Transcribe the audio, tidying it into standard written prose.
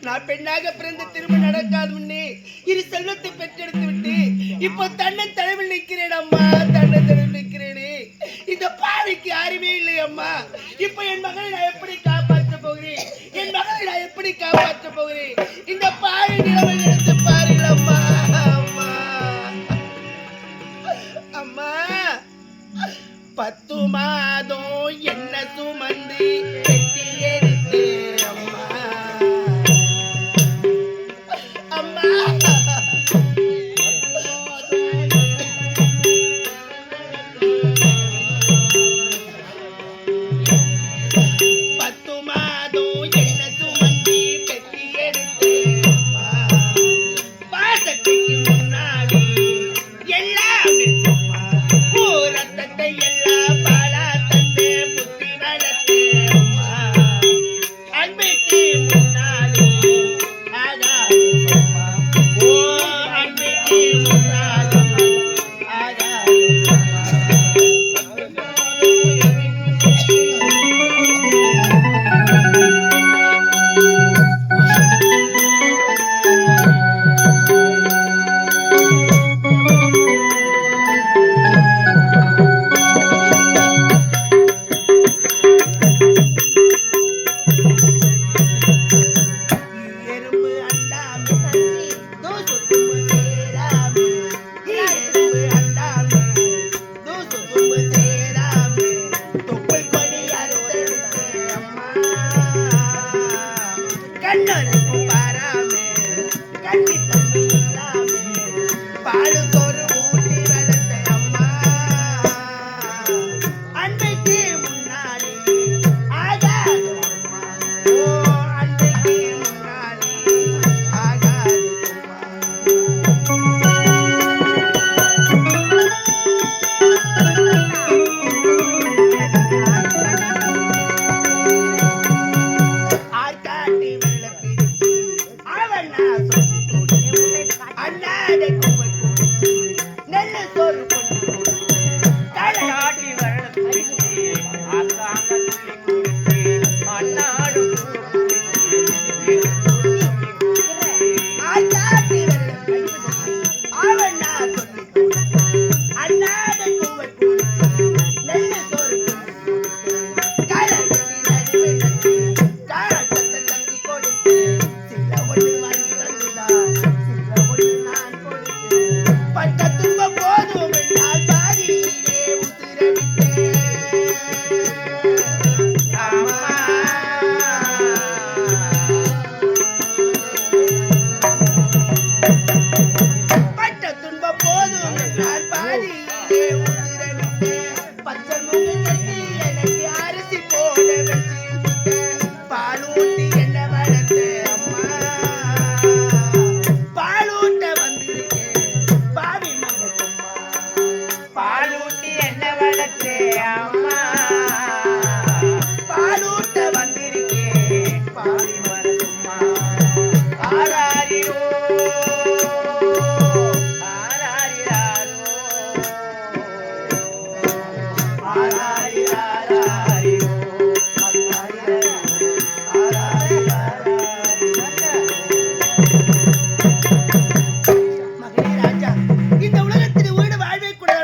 நான் பெண்ணாக பிறந்த திருமணம் நடக்காது முன்னே இரு செல்வத்தை பெற்றெடுத்து விட்டு இப்போ தன்னை தலைவில் நிற்கிறேன் அம்மா, தன்னை தலைவில் நிற்கிறேனே. இந்த பாவிக்கு யாருமே இல்லை அம்மா. இப்போ என் மகளை நான் எப்படி காப்பாற்ற போகிறேன்? என் மகளை நான் எப்படி காப்பாற்ற போகிறேன்? இந்த பாவி நிலைமை எடுத்து பாருங்கள் அம்மா. அம்மா, 10 மாதம் என்ன சுமந்து பெட்டி எடுத்து அம்மா, அம்மா 10 மாதம் என்ன சுமந்து பெட்டி எடுத்து அம்மா, பாசத்துக்கு முன்னாடி எல்லாம் ரத்தத்தை எல்லாம் பாலா தந்து புத்தி வளர்த்து அம்மா, பாரா